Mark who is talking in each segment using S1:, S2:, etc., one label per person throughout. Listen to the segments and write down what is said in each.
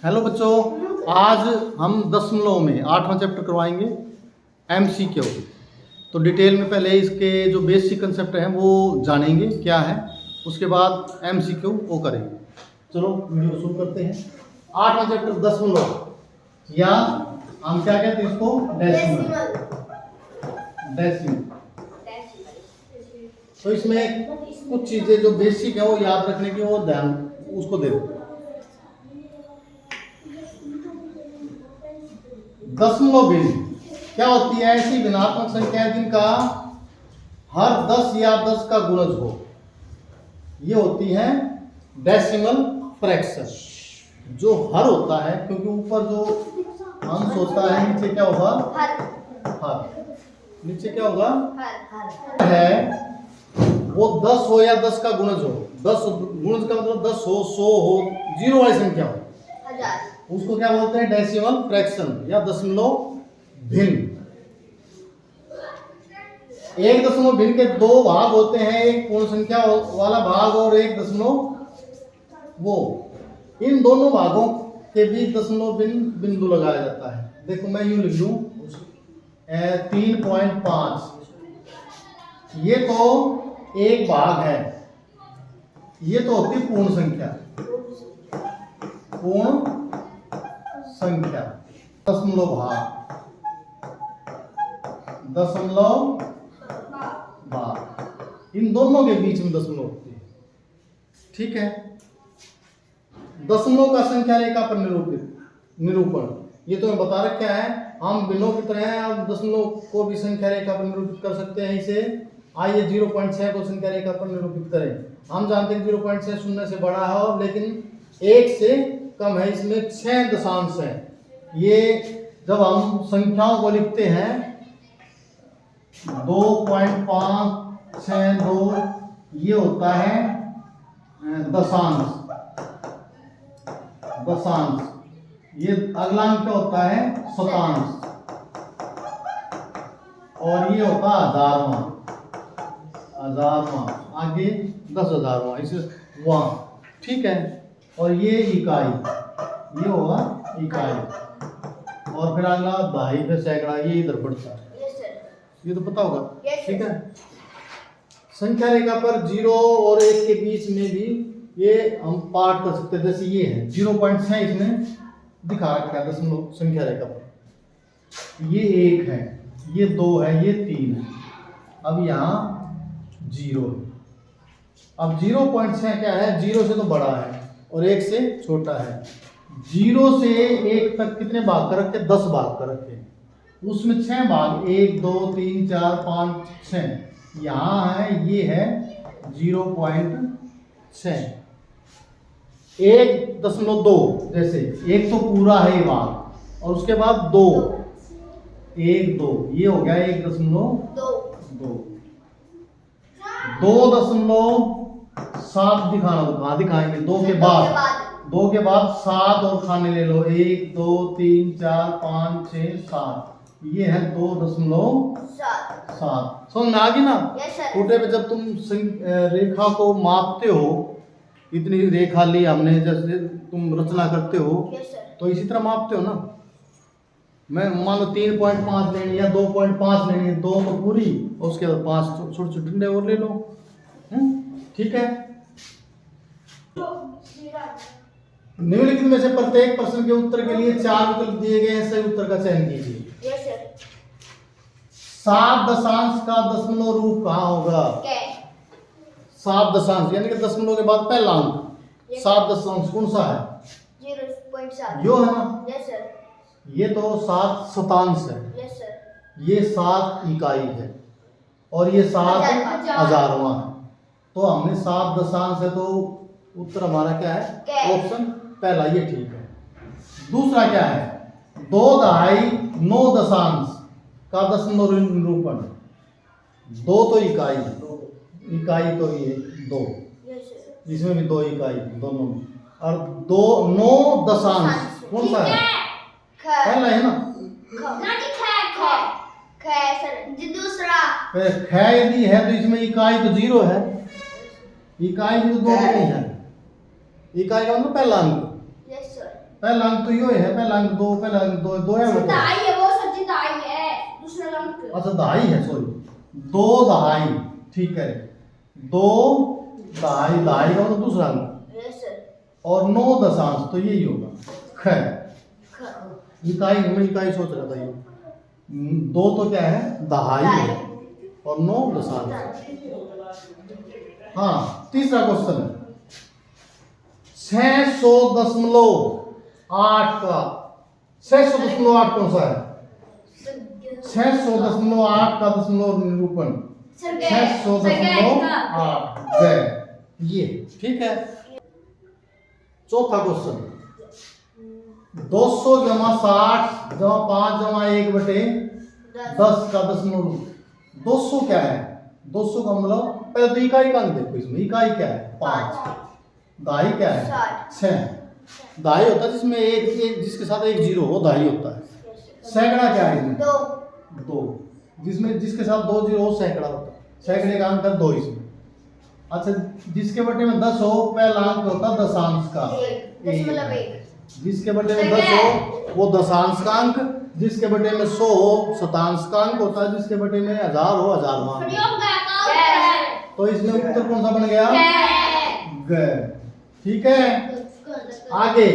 S1: Hello बच्चों, आज हम दशमलव में 8वां चैप्टर करवाएंगे MCQ। तो डिटेल में पहले इसके जो बेसिक कंसेप्ट हैं वो जानेंगे क्या है, उसके बाद MCQ वो करेंगे। चलो वीडियो शुरू करते हैं। 8वां चैप्टर दशमलव, या हम क्या कहते हैं इसको, डेसिमल। तो इसमें कुछ चीज़ें जो बेसिक है वो याद रखने की, वो ध्यान उसको दे दो। दशमलव भिन्न क्या होती है? ऐसी भिन्नात्मक संख्या है जिनका हर 10 या 10 का गुणज हो, ये होती है डेसिमल फ्रैक्शन। जो हर होता है, क्योंकि ऊपर जो अंश होता है नीचे क्या होगा, हर। नीचे क्या होगा, हर है। वो 10 हो या 10 का गुणज हो, 10 गुणज का मतलब 10 हो, 100 हो, 0 वाली संख्या हो, उसको क्या बोलते हैं? डेसिमल फ्रैक्शन या दशमलव भिन्न। एक दशमलव भिन्न के दो भाग होते हैं, एक पूर्ण संख्या वाला भाग और एक दशमलव वो। इन दोनों भागों के बीच दशमलव भिन्न बिंदु लगाया जाता है। देखो मैं यूं लिख दूं 3.5। ये तो एक भाग है, ये तो होती पूर्ण संख्या। पूर्ण संख्या दशमलव भाग, दशमलव भाग, इन दोनों के बीच में दशमलव होती है। ठीक है। दशमलव का संख्या रेखा पर निरूपण, ये तो मैं बता रखा है। हम भिन्नों की तरह दशमलव को भी संख्या रेखा पर निरूपित कर सकते हैं। इसे आइए 0.6 को संख्या रेखा पर निरूपित करें। हम जानते हैं 0.6 शून्य से बड़ा है, और लेकिन 1 से कम है। इसमें 6 दशांश है। ये जब हम संख्याओं को लिखते हैं 2.562, ये होता है दशांश। दशांश। ये अगला अंक क्या होता है? शतांश। और ये होता है हजारवां। हजारवां आगे 10,000वां, इसे वहाँ। ठीक है। और ये इकाई, ये होगा इकाई। और फिर अगला दहाई, फिर सैकड़ा, ये इधर बढ़ता है। ये तो पता होगा। ठीक है। संख्या रेखा पर 0 और 1 के बीच में भी ये हम पार्ट कर सकते हैं। जैसे ये है 0.6, इसमें दिखा रखा है दशमलव संख्या रेखा पर। ये 1 है, ये 2 है, ये 3 है। अब यहाँ 0 है। अब 0.6 क्या है? 0 से तो बड़ा है और 1 से छोटा है। 0 से 1 तक कितने भाग कर रखे? 10 भाग कर रखे। उसमें 6 भाग, 1 2 3 4 5 6। यहाँ है, ये है 0.6। 1.2, जैसे एक तो पूरा है ये भाग, और उसके बाद 2, 1 2, ये हो गया 1.2। 2.7 दिखाना तो कहाँ दिखाएंगे? 2 के बाद 7 और खाने ले लो। 1 2 3 4 5 6 7, ये है 2.7। समझ में आ गई ना? टूटे पे जब तुम रेखा को मापते हो, इतनी रेखा ली हमने, जैसे तुम रचना करते हो तो इसी तरह मापते हो ना। मैं मान लो 3.5 लेनी है, 2.5 लेनी है, 2 तो पूरी, और उसके बाद 5 छोटे छोटे डंडे और ले लो। ठीक है। निम्नलिखित में से प्रत्येक प्रश्न के उत्तर के लिए 4 विकल्प दिए गए हैं। सही उत्तर का चयन कीजिए। 7 दशांश का दशमलव रूप कहाँ होगा? 7 दशांश यानी कि दशमलव के बाद पहला अंक। 7 दशांश कौन सा है?
S2: 0.7।
S1: यो है ना? ये तो 7 शतांश है। ये 7 इकाई है, और ये 7 हजारवां है। तो हमने 7 दशांश है, तो उत्तर हमारा क्या है? ऑप्शन पहला, ये ठीक है। दूसरा क्या है? 2 दहाई 9 दशांश का दशमलव निरूपण। 2 तो इकाई तो ये 2, इसमें भी 2 इकाई दोनों में। और 2 9 दशांश कौन सा है? पहला है ना?
S2: दूसरा।
S1: ख यदि है तो इसमें इकाई तो 0 है। इकाई भी तो 2 नहीं है। इकाई का मतलब पहला अंक। पहला अंक तो यो है, पहला अंक 2, पहला अंक 2 2 है वो तो।
S2: दहाई है वो सच्ची दहाई है दूसरा अंक।
S1: अच्छा दहाई है, सॉरी 2 दहाई, ठीक है 2 दहाई, दहाई का मतलब दूसरा अंक,
S2: यस सर।
S1: और 9 दशांश तो यही होगा। खैर इकाई, मैं इकाई सोच रहा था ये 2 तो क्या है दहाई है और 9 दशांश। हाँ तीसरा क्वेश्चन है 600.8 का 600.8 कौन सा है? 600.8 का दशमलव निरूपण 600.8 ये ठीक है। चौथा क्वेश्चन 200 जमा 60 जमा 5 जमा 1 बटे 10 का दशमलव। 200 क्या है? 200 का मतलब पहले तो इकाई का अंक देखो, इसमें इकाई क्या है 5, दहाई क्या है 6, दहाई होता है जिसमें एक जिसके साथ एक जीरो हो दहाई होता है। सैकड़ा क्या है इसमें? 2, जिसमें जिसके साथ 2 जीरो हो सैकड़ा होता है। सैकड़े का अंक है 2 इसमें। अच्छा जिसके बटे में 10 हो पहला अंक होता है दशांश का
S2: 1.
S1: जिसके बटे में 10 हो वो दशांश का अंक, जिसके बटे में 100 हो शतांश का अंक होता है, जिसके बटे में 1000 हो हजारवां अंक। तो इसमें उत्तर कौन सा बन गया? ग। ठीक है आगे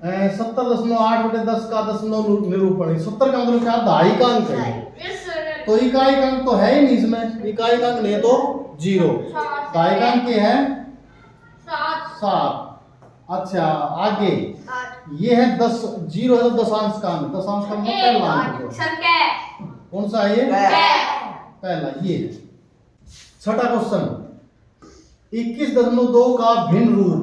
S1: 70.8 बटे 10 का दशमलव निरूपण। 70 का मतलब क्या? दहाई का अंक है, तो इकाई का अंक तो है ही नहीं इसमें, इकाई का अंक नहीं है तो 0, दहाई का अंक है 7। अच्छा आगे ये है 10 0 है दशांश का अंक, दशांश का मतलब पहला अंक कौन सा है ये? पहला ये। छठा क्वेश्चन 21.2 का भिन्न रूप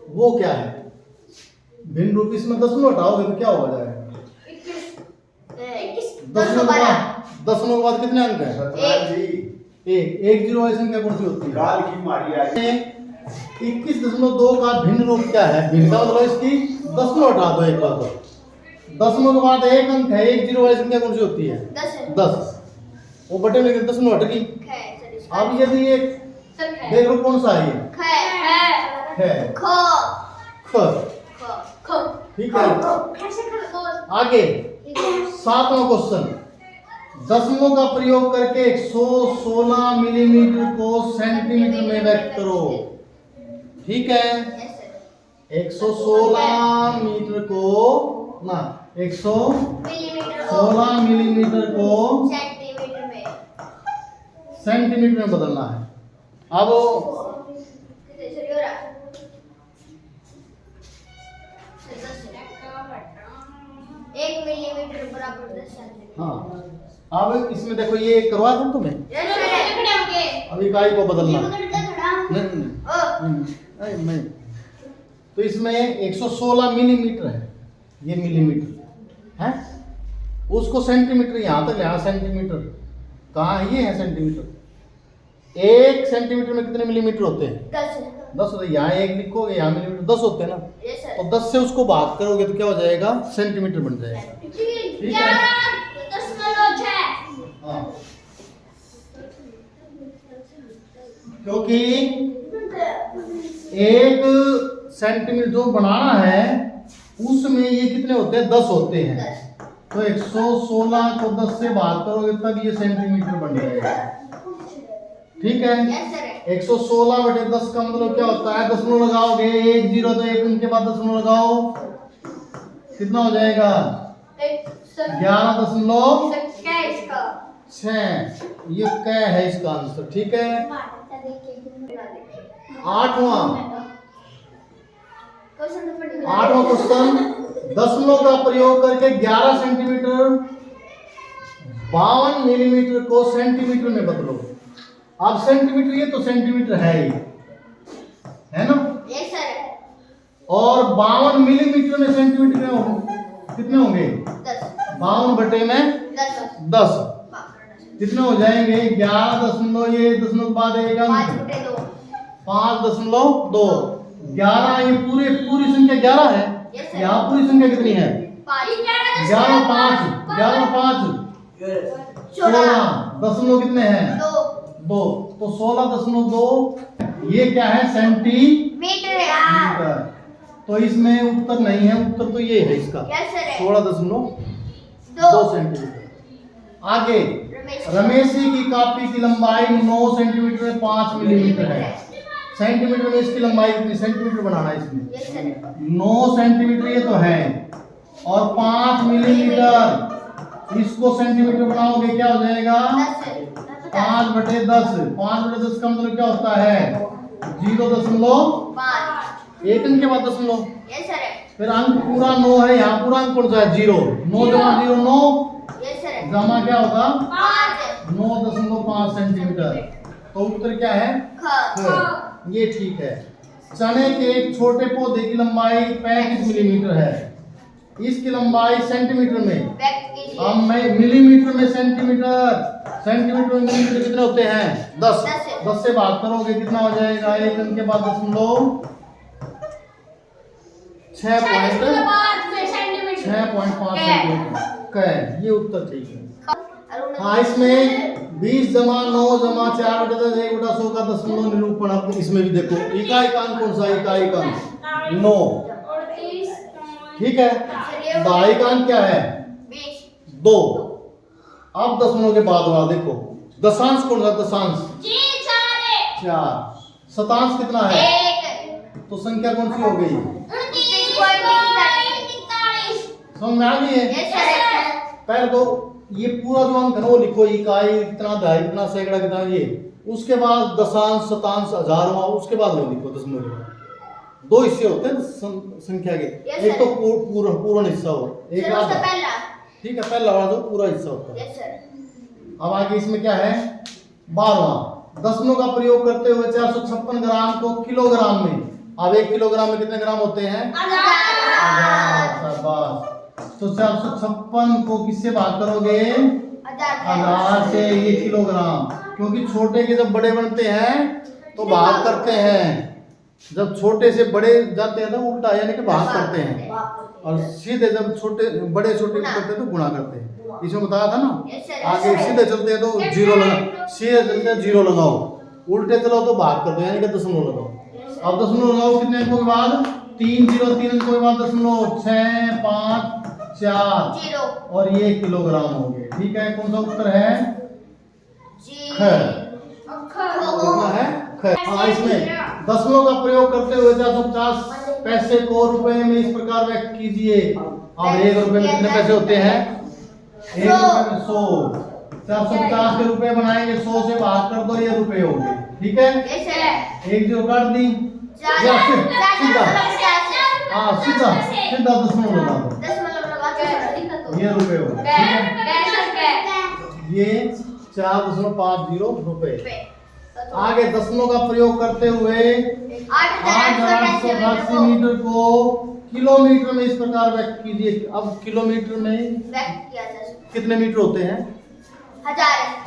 S1: वो क्या है? भिन्न रूप इसमें दशमलव हटाओगे तो क्या हो जाएगा? 10 के बाद कितने अंक है? एक जीरो वाली संख्या कौन सी होती है?
S3: गाल की मारी आई।
S1: 21.2 का भिन्न रूप क्या है? भिन्न का मतलब इसकी दशमलव हटा दो एक बार तो। दशमलव के बाद एक अंक है, एक जीरो वाली संख्या कौन सी होती है? 10। वो बटे में दशमलव हट गई। अब यदि ये देख लो कौन सा है ये? है ख। ठीक है आगे 7वां क्वेश्चन दशमलव का प्रयोग करके 116 मिलीमीटर को सेंटीमीटर में व्यक्त करो। ठीक है 116 मीटर को ना 116 मिलीमीटर को सेंटीमीटर में बदलना है। अब
S2: 1 मिलीमीटर बराबर 10 सेंटीमीटर।
S1: हाँ अब इसमें देखो ये करवा दूं तुम्हें, अब इकाई को बदलना नहीं। तो इसमें 116 मिलीमीटर है, ये मिलीमीटर है, उसको सेंटीमीटर यहाँ तक यहाँ सेंटीमीटर कहाँ है? ये है सेंटीमीटर। 1 सेंटीमीटर में कितने मिलीमीटर होते हैं? 10 होते हैं। यहाँ 1 लिखोगे यहाँ मिलीमीटर 10 होते हैं ना, तो 10 से उसको भाग करोगे तो क्या हो जाएगा? सेंटीमीटर बन जाएगा। ठीक है हाँ क्योंकि 1 सेंटीमीटर जो बनाना है उसमें ये कितने होते हैं? 10 होते हैं। तो 116 को 10 से भाग करोगे तब ये सेंटीमीटर बन जाएगा। ठीक है 116 बटे 10 का मतलब क्या होता है? दशमलव लगाओगे 1 0 तो 1 उनके बाद दशमलव लगाओ कितना हो जाएगा? 11.6। ये क्या है इसका आंसर? ठीक है 8वां क्वेश्चन दशमलव का प्रयोग करके 11 सेंटीमीटर 52 मिलीमीटर को सेंटीमीटर में बदलो। अब सेंटीमीटर ये तो सेंटीमीटर है ही है ना, और 52 मिलीमीटर में सेंटीमीटर में कितने होंगे? 52 बटे में 10 कितने हो जाएंगे? 11 दशमलव ये दशमलव बाद एक अंक 5.2। 11 ये पूरी संख्या 11 है। यहाँ पूरी संख्या कितनी है? 11 5 16 दशमलव कितने हैं? 2। तो 16.2 ये क्या है? सेंटीमीटर। तो इसमें उत्तर नहीं है, उत्तर तो ये है इसका
S2: यस सर
S1: 16.2 सेंटीमीटर। आगे रमेश की कॉपी की लंबाई 9 सेंटीमीटर में 5 मिलीमीटर है। सेंटीमीटर में इसकी लंबाई कितनी, सेंटीमीटर बनाना है इसमें।
S2: यस सर
S1: 9 सेंटीमीटर ये तो है और 5 मिलीमीटर, इसको सेंटीमीटर बनाओगे क्या हो जाएगा 5/10। 5/10 का मतलब क्या होता है 0.5, एक अंक के बाद दशमलव,
S2: यस सर
S1: फिर अंक पूरा 9 है, यहाँ पूरा अंक कौन सा है 0, 9 जमा 0 9,
S2: यस सर
S1: जमा क्या होगा
S2: 5
S1: 9.5 सेंटीमीटर। तो उत्तर क्या है ख। ये ठीक है। चने के एक छोटे पौधे की लंबाई 35 मिलीमीटर है, इसकी लंबाई सेंटीमीटर में, अब मैं मिलीमीटर में सेंटीमीटर, सेंटीमीटर में मिलीमीटर कितने होते हैं 10, 10 से भाग करोगे कितना हो जाएगा, एक अंक के बाद दशमलव 6.5 सेंटीमीटर। ये उत्तर ठीक है। हाँ, इसमें 20 जमा 9 जमा 4/10 1/100 का दशमलव निरूपण। अब इसमें भी देखो इकाई का अंक कौन सा, इकाई का अंक 9, ठीक है। दहाई का अंक क्या है 2। अब दशमलव के बाद वाला देखो, दशांश कौन सा, दशांश 4, शतांश कितना है, तो संख्या कौन सी हो गई, समझ में आ गई है। पहले तो ये पूरा जो अंक है वो लिखो, इकाई इतना, दहाई इतना, सैकड़ा कितना, ये उसके बाद दशांश शतांश हजारवां, उसके बाद में लिखो दशमलव के बाद। 2 हिस्से होते हैं संख्या के, एक तो पूर्ण हिस्सा हो, एक आधा, ठीक है, पहला वाला जो पूरा हिस्सा होता है। अब आगे इसमें क्या है 12वां, दशमलव का प्रयोग करते हुए 456 ग्राम को किलोग्राम में, अब 1 किलोग्राम में कितने ग्राम होते हैं 1000। तो 456 को किससे भाग करोगे 1000 से, ये किलोग्राम, क्योंकि छोटे के जब बड़े बनते हैं तो भाग करते हैं, जब छोटे से बड़े जाते हैं ना उल्टा, यानी कि भाग करते हैं, और सीधे जब छोटे बड़े छोटे को करते हैं तो गुणा करते हैं। इसमें बताया था ना। आगे सीधे चलते हैं तो 0 लगा, सीधे चलते हैं 0 लगाओ, उल्टे चलो तो भाग कर दो, यानी कि दशमलव लगाओ। अब दशमलव लगाओ कितने अंकों के बाद 3 0 3 अंकों के बाद दशमलव 6 5 4 और ये किलोग्राम हो गए, ठीक है। कौन सा उत्तर है ख, कितना है ख। हाँ, इसमें दशमलव का प्रयोग करते हुए 450 पैसे को रुपए में इस प्रकार व्यक्त कीजिए। अब 1 रुपए में कितने पैसे होते हैं, 1 रुपए में 100, 450 के रुपए बनाएंगे, 100 से भाग कर दो, ये रुपए हो गए, ठीक है। 1 0 काट दी, या सीधा, हाँ सीधा सीधा दशमलव लगा दो, ये रुपए हो गए, ठीक है। ये 4.50 रुपए। आगे दशमलव का प्रयोग करते हुए 8,888 मीटर को किलोमीटर में इस प्रकार व्यक्त कीजिए। अब किलोमीटर में कितने मीटर होते हैं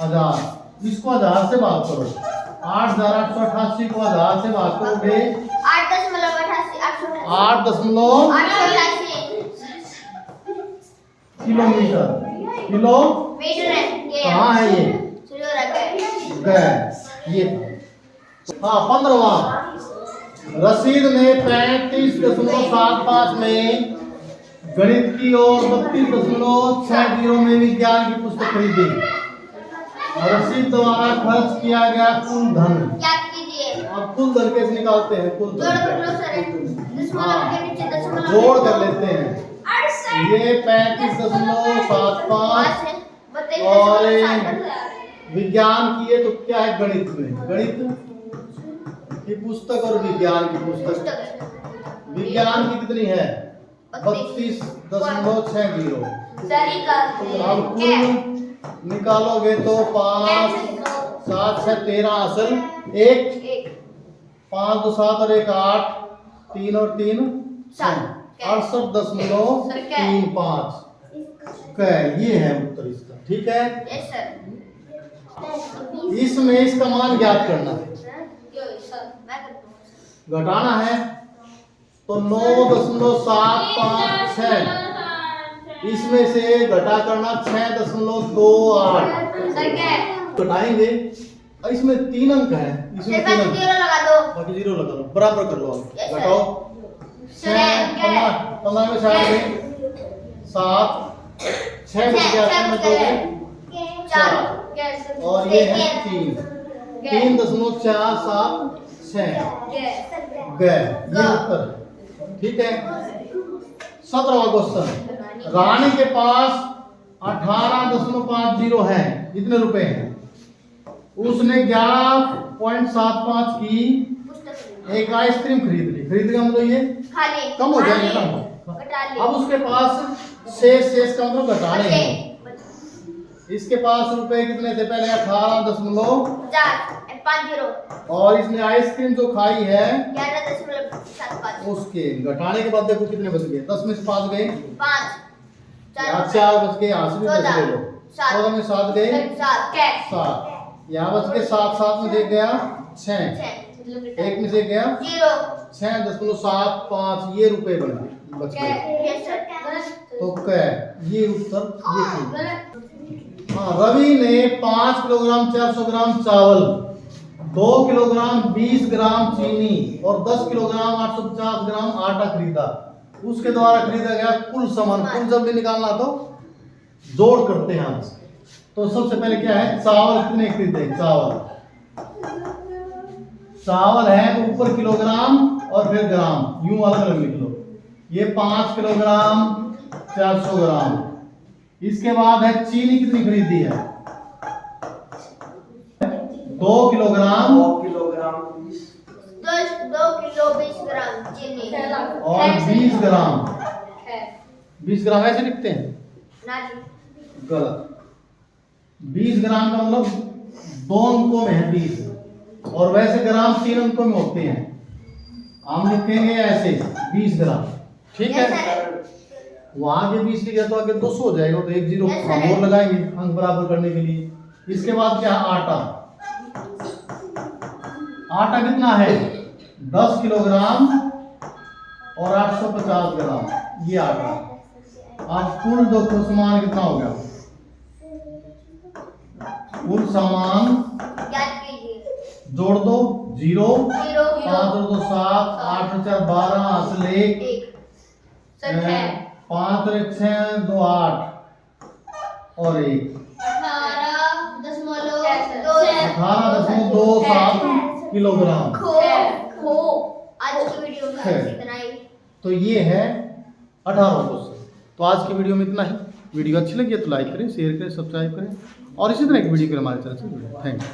S1: 1000, इसको 1000 से भाग करो, 8,888 को 1000 से भाग करोगे 8.888 किलोमीटर, कहाँ है ये ये। हाँ, 15वां, रसीद ने 35.75 में गणित की और 32.60 में विज्ञान की पुस्तक खरीदी। रसीद द्वारा खर्च किया गया कुल धन, अब कुल धन कैसे निकालते हैं, कुल धन जोड़ कर लेते हैं। ये 35.75 और विज्ञान की है तो क्या है गणित में, गणित की पुस्तक और विज्ञान की पुस्तक, विज्ञान की कितनी है 32.60। अब कुल निकालोगे तो 5 7 6 13 असल 1 5 2 7 और 1 8 3 और 3 68.35 ये है उत्तर इसका, ठीक है। इसमें इसका मान ज्ञात करना है, घटाना है तो 9.756, इसमें से घटा करना 6.28 घटाएंगे। इसमें 3 अंक है, इसमें 3 अंक, बाकी 0 लगा लो, बराबर कर लो, घटाओ पंद्रह में 7 गए 7 6 बच गया 6 में 2 गए 4 और ये है 3 3.476 गए ये उत्तर है। ठीक है 17वां क्वेश्चन रानी के पास 18.50 है इतने रुपए हैं उसने 11.75 की एक आइसक्रीम खरीद ली खरीद का मतलब ये कम हो जाएगा ना अब उसके पास शेष का मतलब घटाने हैं इसके पास रुपए कितने थे पहले 18.50 और इसने आइसक्रीम जो खाई है
S2: 11.75
S1: उसके घटाने के बाद देखो कितने बच गए 10 में से 5 गए
S2: 5
S1: 4 बच गए यहाँ से भी बच गए लो 14 में 7 गए
S2: 7
S1: 7 यहाँ बच गए 7 में से गया 6 एक में से गया 6.75 ये रुपए बच गए तो क्या ये उत्तर ये थी हाँ रवि ने 5 किलोग्राम 400 ग्राम चावल 2 किलोग्राम 20 ग्राम चीनी और 10 किलोग्राम 850 ग्राम आटा खरीदा उसके द्वारा खरीदा गया कुल सामान कुल जब भी निकालना तो जोड़ करते हैं हम तो सबसे पहले क्या है चावल कितने खरीदे चावल है ऊपर किलोग्राम और फिर ग्राम यूं अलग अलग लिख लो ये 5 किलोग्राम 400 ग्राम इसके बाद है चीनी कितनी खरीदी है 2 किलोग्राम
S2: 2 किलो 20 ग्राम चीनी
S1: और 20 ग्राम ऐसे लिखते हैं गलत 20 ग्राम का मतलब 2 अंकों में है 20 और वैसे ग्राम 3 अंकों में होते हैं हम लिखेंगे ऐसे 20 ग्राम ठीक है वहां के 20 लिखा तो आगे 200 हो जाएगा तो 1 0 हम और लगाएंगे अंक बराबर करने के लिए इसके बाद क्या है आटा कितना है 10 किलोग्राम और 850 ग्राम ये आटा अब कुल जो सामान कितना हो गया कुल सामान जोड़ दो 0 5 और 2 7 8 और 4 12 हासिल 1 5 और 6 2 8 और 1 18.27 किलोग्राम
S2: आज की वीडियो में इतना ही
S1: तो ये है 18वां क्वेश्चन तो आज की वीडियो में इतना ही वीडियो अच्छी लगी है तो लाइक करें शेयर करें सब्सक्राइब करें और इसी तरह की वीडियो के लिए हमारे चैनल से जुड़ें थैंक यू